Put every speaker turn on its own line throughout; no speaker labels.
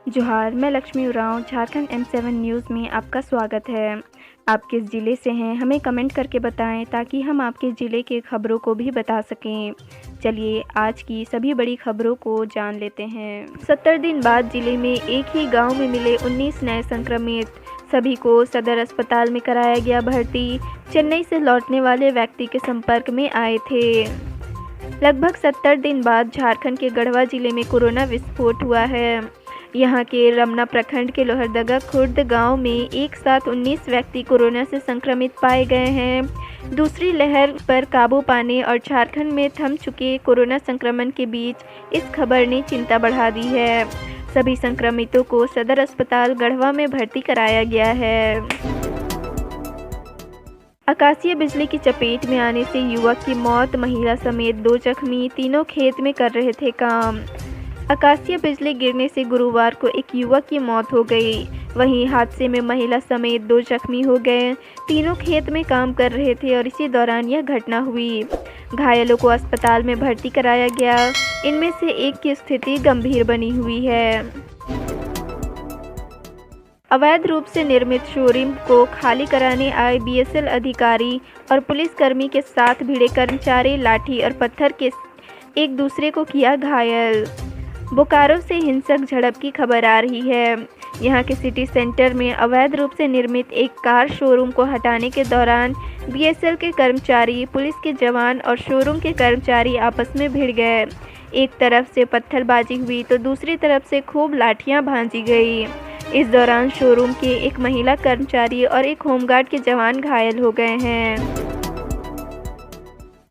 जोहार, मैं Lakshmi Oraon, Jharkhand M7 news में आपका स्वागत है। आप किस ज़िले से हैं, हमें कमेंट करके बताएं ताकि हम आपके ज़िले के खबरों को भी बता सकें। चलिए आज की सभी बड़ी खबरों को जान लेते हैं। 70 दिन बाद ज़िले में एक ही गांव में मिले 19 नए संक्रमित, सभी को सदर अस्पताल में कराया गया भर्ती। चेन्नई से लौटने वाले व्यक्ति के संपर्क में आए थे। लगभग 70 दिन बाद झारखंड के गढ़वा जिले में कोरोना विस्फोट हुआ है। यहां के रमना प्रखंड के लोहरदगा खुर्द गांव में एक साथ 19 व्यक्ति कोरोना से संक्रमित पाए गए हैं। दूसरी लहर पर काबू पाने और झारखंड में थम चुके कोरोना संक्रमण के बीच इस खबर ने चिंता बढ़ा दी है। सभी संक्रमितों को सदर अस्पताल गढ़वा में भर्ती कराया गया है। आकाशीय बिजली की चपेट में आने से युवक की मौत, महिला समेत 2 जख्मी, तीनों खेत में कर रहे थे काम। आकाशीय बिजली गिरने से गुरुवार को एक युवक की मौत हो गई। वहीं हादसे में महिला समेत 2 जख्मी हो गए। तीनों खेत में काम कर रहे थे और इसी दौरान यह घटना हुई। घायलों को अस्पताल में भर्ती कराया गया। इनमें से एक की स्थिति गंभीर बनी हुई है। अवैध रूप से निर्मित शोरूम को खाली कराने आए BSL अधिकारी और पुलिसकर्मी के साथ भिड़े कर्मचारी लाठी और पत्थर के एक दूसरे को किया घायल। बोकारो से हिंसक झड़प की खबर आ रही है। यहां के सिटी सेंटर में अवैध रूप से निर्मित एक कार शोरूम को हटाने के दौरान BSL के कर्मचारी, पुलिस के जवान और शोरूम के कर्मचारी आपस में भिड़ गए। एक तरफ से पत्थरबाजी हुई तो दूसरी तरफ से खूब लाठियां भांजी गई। इस दौरान शोरूम के एक महिला कर्मचारी और एक होमगार्ड के जवान घायल हो गए हैं।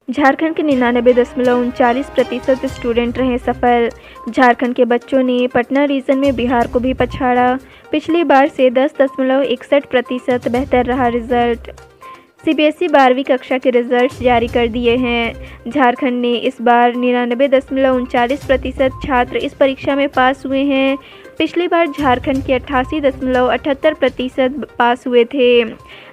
झारखंड के 99.39% स्टूडेंट रहे सफल। झारखंड के बच्चों ने पटना रीजन में बिहार को भी पछाड़ा। पिछली बार से 10.61% बेहतर रहा रिजल्ट। CBSE 12वीं कक्षा के रिजल्ट्स जारी कर दिए हैं। झारखंड ने इस बार 99.39% छात्र इस परीक्षा में पास हुए हैं। पिछली बार झारखंड के 88.78% पास हुए थे।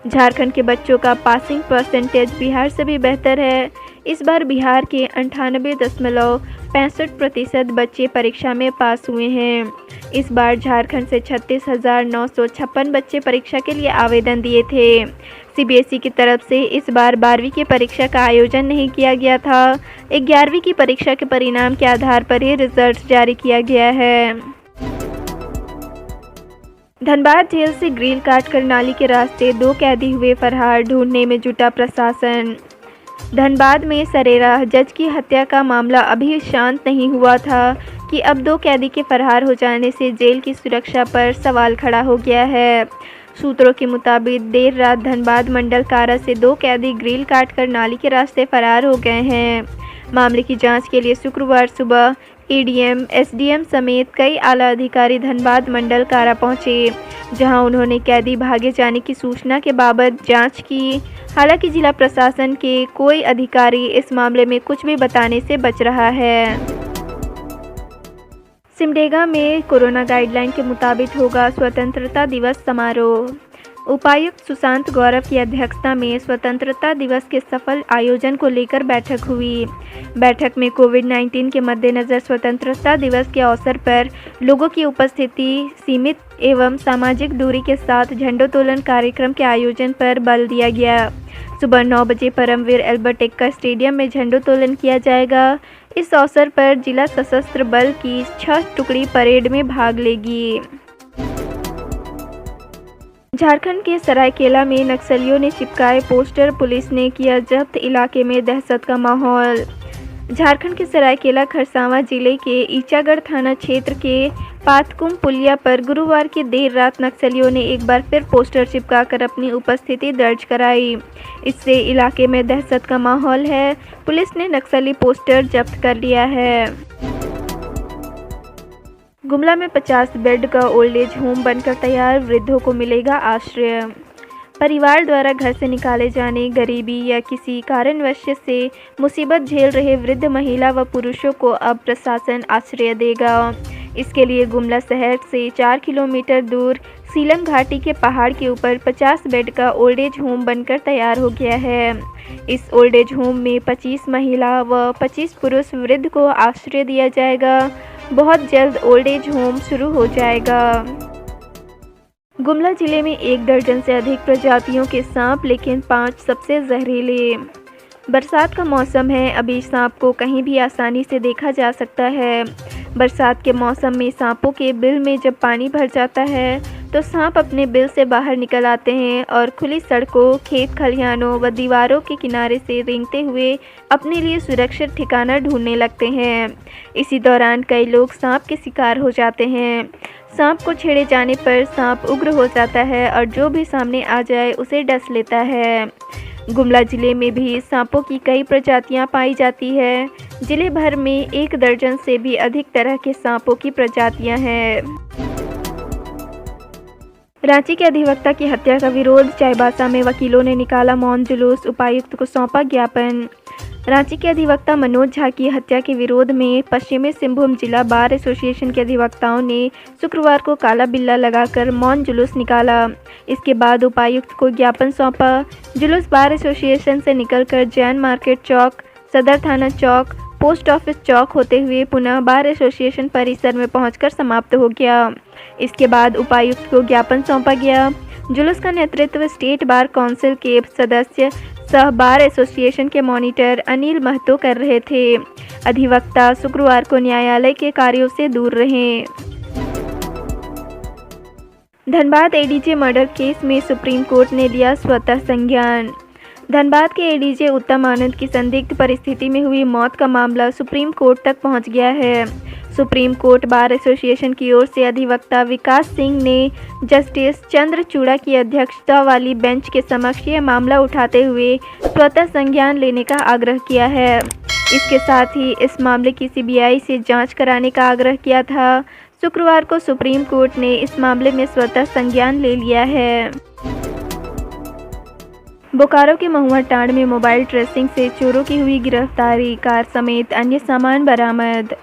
झारखंड के बच्चों का पासिंग परसेंटेज बिहार से भी बेहतर है। इस बार बिहार के 98.65% बच्चे परीक्षा में पास हुए हैं। इस बार झारखंड से 36,956 बच्चे परीक्षा के लिए आवेदन दिए थे। CBSE की तरफ से इस बार 12वीं की परीक्षा का आयोजन नहीं किया गया था। 11वीं की परीक्षा के परिणाम के आधार पर ही रिजल्ट जारी किया गया है। धनबाद जेल से ग्रिल काटकर नाली के रास्ते 2 कैदी हुए फरार, ढूंढने में जुटा प्रशासन। धनबाद में सरेरा जज की हत्या का मामला अभी शांत नहीं हुआ था कि अब 2 कैदी के फरार हो जाने से जेल की सुरक्षा पर सवाल खड़ा हो गया है। सूत्रों के मुताबिक देर रात धनबाद मंडल कारा से 2 कैदी ग्रिल काटकर नाली के रास्ते फरार हो गए हैं। मामले की जांच के लिए शुक्रवार सुबह ADM, SDM समेत कई आला अधिकारी धनबाद मंडल कारा पहुंचे, जहां उन्होंने कैदी भागे जाने की सूचना के बाबत जांच की। हालांकि जिला प्रशासन के कोई अधिकारी इस मामले में कुछ भी बताने से बच रहा है। सिमडेगा में कोरोना गाइडलाइन के मुताबिक होगा स्वतंत्रता दिवस समारोह। उपायुक्त सुशांत गौरव की अध्यक्षता में स्वतंत्रता दिवस के सफल आयोजन को लेकर बैठक हुई। बैठक में कोविड-19 के मद्देनज़र स्वतंत्रता दिवस के अवसर पर लोगों की उपस्थिति सीमित एवं सामाजिक दूरी के साथ झंडोत्तोलन कार्यक्रम के आयोजन पर बल दिया गया। सुबह 9 बजे परमवीर एल्बर्ट एक्का स्टेडियम में झंडोत्तोलन किया जाएगा। इस अवसर पर जिला सशस्त्र बल की 6 टुकड़ी परेड में भाग लेगी। झारखंड के सरायकेला में नक्सलियों ने चिपकाए पोस्टर, पुलिस ने किया जब्त, इलाके में दहशत का माहौल। झारखंड के सरायकेला खरसावां जिले के ईचागढ़ थाना क्षेत्र के पातकुम पुलिया पर गुरुवार की देर रात नक्सलियों ने एक बार फिर पोस्टर चिपकाकर अपनी उपस्थिति दर्ज कराई। इससे इलाके में दहशत का माहौल है। पुलिस ने नक्सली पोस्टर जब्त कर लिया है। गुमला में 50 बेड का ओल्ड एज होम बनकर तैयार, वृद्धों को मिलेगा आश्रय। परिवार द्वारा घर से निकाले जाने, गरीबी या किसी कारणवश से मुसीबत झेल रहे वृद्ध महिला व पुरुषों को अब प्रशासन आश्रय देगा। इसके लिए गुमला शहर से 4 किलोमीटर दूर सीलम घाटी के पहाड़ के ऊपर 50 बेड का ओल्ड एज होम बनकर तैयार हो गया है। इस ओल्ड एज होम में 25 महिला व 25 पुरुष वृद्ध को आश्रय दिया जाएगा। बहुत जल्द ओल्ड एज होम शुरू हो जाएगा। गुमला जिले में 1 दर्जन से अधिक प्रजातियों के सांप, लेकिन 5 सबसे जहरीले। बरसात का मौसम है, अभी सांप को कहीं भी आसानी से देखा जा सकता है। बरसात के मौसम में सांपों के बिल में जब पानी भर जाता है तो सांप अपने बिल से बाहर निकल आते हैं और खुली सड़कों, खेत खलिहानों व दीवारों के किनारे से रेंगते हुए अपने लिए सुरक्षित ठिकाना ढूंढने लगते हैं। इसी दौरान कई लोग सांप के शिकार हो जाते हैं। सांप को छेड़े जाने पर सांप उग्र हो जाता है और जो भी सामने आ जाए उसे डस लेता है। गुमला जिले में भी सांपों की कई प्रजातियां पाई जाती है। जिले भर में 1 दर्जन से भी अधिक तरह के सांपों की प्रजातियां हैं। रांची के अधिवक्ता की हत्या का विरोध, चाईबासा में वकीलों ने निकाला मौन जुलूस, उपायुक्त को सौंपा ज्ञापन। रांची के अधिवक्ता मनोज झा की हत्या के विरोध में पश्चिमी सिंहभूम जिला बार एसोसिएशन के अधिवक्ताओं ने शुक्रवार को काला बिल्ला लगाकर मौन जुलूस निकाला। इसके बाद उपायुक्त को ज्ञापन सौंपा। जुलूस बार एसोसिएशन से निकलकर जैन मार्केट चौक, सदर थाना चौक, पोस्ट ऑफिस चौक होते हुए पुनः बार एसोसिएशन परिसर में पहुंचकर समाप्त हो गया। इसके बाद उपायुक्त को ज्ञापन सौंपा गया। जुलूस का नेतृत्व स्टेट बार काउंसिल के सदस्य सह बार एसोसिएशन के मॉनिटर अनिल महतो कर रहे थे। अधिवक्ता शुक्रवार को न्यायालय के कार्यों से दूर रहे। धनबाद एडीजे मर्डर केस में सुप्रीम कोर्ट ने लिया स्वतः संज्ञान। धनबाद के एडीजे उत्तम आनंद की संदिग्ध परिस्थिति में हुई मौत का मामला सुप्रीम कोर्ट तक पहुंच गया है। सुप्रीम कोर्ट बार एसोसिएशन की ओर से अधिवक्ता विकास सिंह ने जस्टिस चंद्रचूड़ा की अध्यक्षता वाली बेंच के समक्ष यह मामला उठाते हुए स्वतः संज्ञान लेने का आग्रह किया है। इसके साथ ही इस मामले की सीबीआई से जांच कराने का आग्रह किया था। शुक्रवार को सुप्रीम कोर्ट ने इस मामले में स्वतः संज्ञान ले लिया है। बोकारो के महुआ टांड में मोबाइल ट्रेसिंग से चोरों की हुई गिरफ्तारी, कार समेत अन्य सामान बरामद।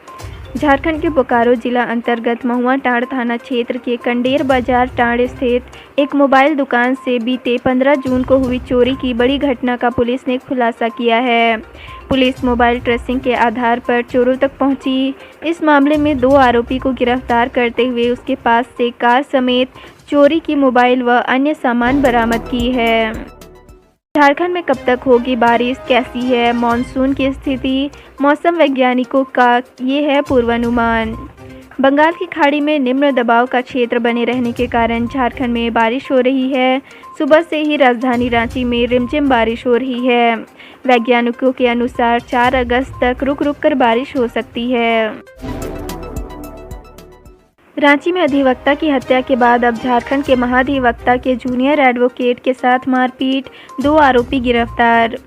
झारखंड के बोकारो जिला अंतर्गत महुआ टांड थाना क्षेत्र के कंडेर बाजार टांड स्थित एक मोबाइल दुकान से बीते 15 जून को हुई चोरी की बड़ी घटना का पुलिस ने खुलासा किया है। पुलिस मोबाइल ट्रेसिंग के आधार पर चोरों तक पहुंची। इस मामले में 2 आरोपी को गिरफ्तार करते हुए उसके पास से कार समेत चोरी की मोबाइल व अन्य सामान बरामद की है। झारखंड में कब तक होगी बारिश, कैसी है मॉनसून की स्थिति? मौसम वैज्ञानिकों का ये है पूर्वानुमान। बंगाल की खाड़ी में निम्न दबाव का क्षेत्र बने रहने के कारण झारखंड में बारिश हो रही है। सुबह से ही राजधानी रांची में रिमझिम बारिश हो रही है। वैज्ञानिकों के अनुसार 4 अगस्त तक रुक रुक कर बारिश हो सकती है। रांची में अधिवक्ता की हत्या के बाद अब झारखंड के महाधिवक्ता के जूनियर एडवोकेट के साथ मारपीट, 2 आरोपी गिरफ्तार।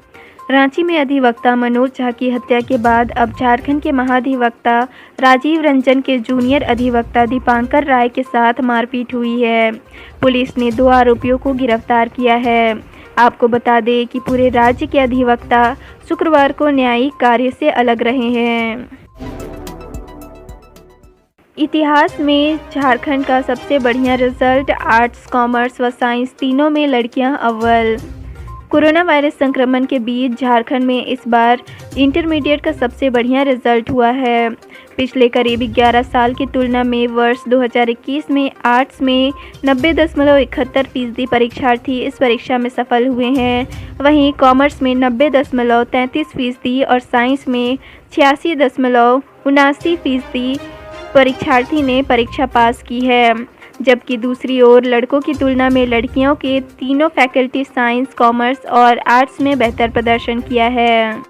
रांची में अधिवक्ता मनोज झा की हत्या के बाद अब झारखंड के महाधिवक्ता राजीव रंजन के जूनियर अधिवक्ता दीपांकर राय के साथ मारपीट हुई है। पुलिस ने 2 आरोपियों को गिरफ्तार किया है। आपको बता दें कि पूरे राज्य के अधिवक्ता शुक्रवार को न्यायिक कार्य से अलग रहे हैं। इतिहास में झारखंड का सबसे बढ़िया रिजल्ट, आर्ट्स, कॉमर्स व साइंस तीनों में लड़कियां अव्वल। कोरोना वायरस संक्रमण के बीच झारखंड में इस बार इंटरमीडिएट का सबसे बढ़िया रिजल्ट हुआ है। पिछले करीब 11 साल की तुलना में वर्ष 2021 में आर्ट्स में 90.71% परीक्षार्थी इस परीक्षा में सफल हुए हैं। वहीं कॉमर्स में 90.33% और साइंस में 86.79% परीक्षार्थी ने परीक्षा पास की है। जबकि दूसरी ओर लड़कों की तुलना में लड़कियों के तीनों फैकल्टी साइंस, कॉमर्स और आर्ट्स में बेहतर प्रदर्शन किया है।